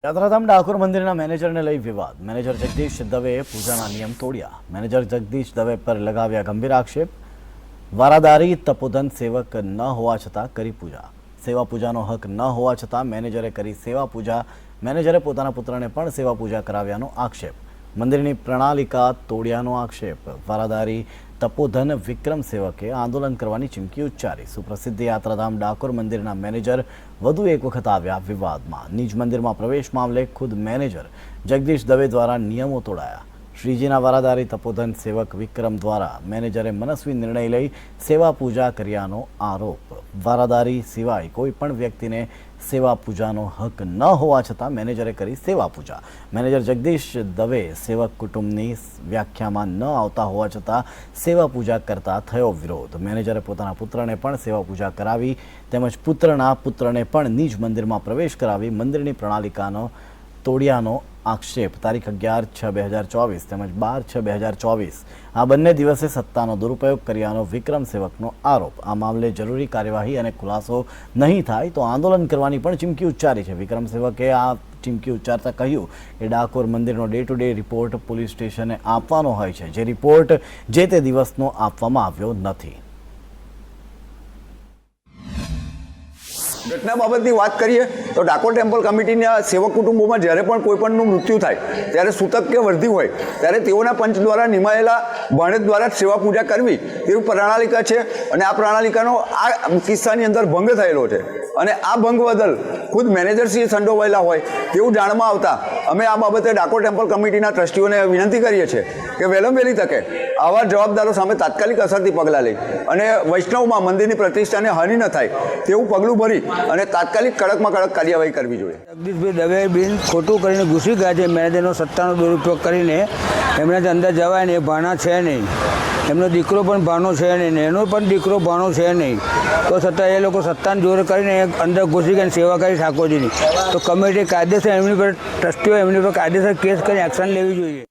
યાત્રાધામ ડાકોર મંદિરના મેનેજરને લઈ વિવાદ. મેનેજર જગદીશ દવેએ પૂજાના નિયમ તોડ્યા. મેનેજર જગદીશ દવે પર લગાવ્યા ગંભીર આક્ષેપ. વારાદારી તપોધન સેવક ન હોવા છતાં કરી પૂજા. સેવા પૂજાનો હક ન હોવા છતાં મેનેજરે કરી સેવા પૂજા. મેનેજરે પોતાના પુત્રને પણ સેવા પૂજા કરાવ્યાનો આક્ષેપ. મંદિરની પ્રણાલિકા તોડ્યાનો આક્ષેપ. વારાદારી તપોધન વિક્રમ સેવકે આંદોલન કરવાની ચીમકી ઉચ્ચારી. સુપ્રસિદ્ધ યાત્રાધામ ડાકોર મંદિરના મેનેજર વધુ એક વખત આવ્યા વિવાદમાં. નિજ મંદિરમાં પ્રવેશ મામલે ખુદ મેનેજર જગદીશ દવે દ્વારા નિયમો તોડાયા. શ્રીજીના વારાદારી તપોધન સેવક વિક્રમ દ્વારા મેનેજરે મનસ્વી નિર્ણય લઈ સેવા પૂજા કર્યાનો આરોપ. વારાદારી સિવાય કોઈ પણ વ્યક્તિને સેવા પૂજાનો હક ન હોવા છતાં મેનેજરે કરી સેવા પૂજા. મેનેજર જગદીશ દવે સેવક કુટુંબની વ્યાખ્યામાં ન આવતા હોવા છતાં સેવા પૂજા કરતા થયો વિરોધ. મેનેજરે પોતાના પુત્રને પણ સેવા પૂજા કરાવી તેમજ પુત્રના પુત્રને પણ નિજ મંદિરમાં પ્રવેશ કરાવી મંદિરની પ્રણાલિકાનો તોડ્યાનો આક્ષેપ. તારીખ 11/6/2024 તેમજ 12/6/2024 આ બંને દિવસે સત્તાનો દુરુપયોગ કર્યાનો વિક્રમ સેવકનો આરોપ. આ મામલે જરૂરી કાર્યવાહી અને ખુલાસો નહીં થાય તો આંદોલન કરવાની પણ ચીમકી ઉચ્ચારી છે. વિક્રમ સેવકે આ ચીમકી ઉચ્ચારતા કહ્યું કે ડાકોર મંદિરનો day to day report police સ્ટેશને આપવાનો હોય છે, જે રિપોર્ટ જે તે દિવસનો આપવામાં આવ્યો નથી. ઘટના બાબતની વાત કરીએ તો ડાકોર ટેમ્પલ કમિટીના સેવક કુટુંબોમાં જ્યારે પણ કોઈ પણનું મૃત્યુ થાય ત્યારે સૂતક કે વર્ધી હોય ત્યારે તેઓના પંચ દ્વારા નિમાયેલા ભાણેજ દ્વારા જ સેવા પૂજા કરવી તેવી પ્રણાલિકા છે. અને આ પ્રણાલિકાનો આ કિસ્સાની અંદર ભંગ થયેલો છે અને આ ભંગ બદલ ખુદ મેનેજરશ્રીએ સંડોવાયેલા હોય તેવું જાણમાં આવતા અમે આ બાબતે ડાકોર ટેમ્પલ કમિટીના ટ્રસ્ટીઓને વિનંતી કરીએ છીએ કે વહેલામ વહેલી તકે આવા જવાબદારો સામે તાત્કાલિક અસરથી પગલાં લઈ અને વૈષ્ણવમાં મંદિરની પ્રતિષ્ઠાને હાનિ ન થાય તેવું પગલું ભરી અને તાત્કાલિક કડકમાં કડક કાર્યવાહી કરવી જોઈએ. જગદીશભાઈ દવે બિન ખોટું કરીને ઘૂસી ગયા છે. મેનેજરનો સત્તાનો દુરુપયોગ કરીને એમણે અંદર જવાય ને એ ભાણા છે નહીં. એમનો દીકરો પણ ભાણો છે નહીં ને એનો પણ દીકરો ભાણો છે નહીં. તો છતાં એ લોકો સત્તાને જોર કરીને અંદર ઘૂસી ગઈને સેવા કરી ઠાકોરજીની. તો કમિટી કાયદેસર એમની પર ટ્રસ્ટીઓ એમની પર કાયદેસર કેસ કરી એક્શન લેવી જોઈએ.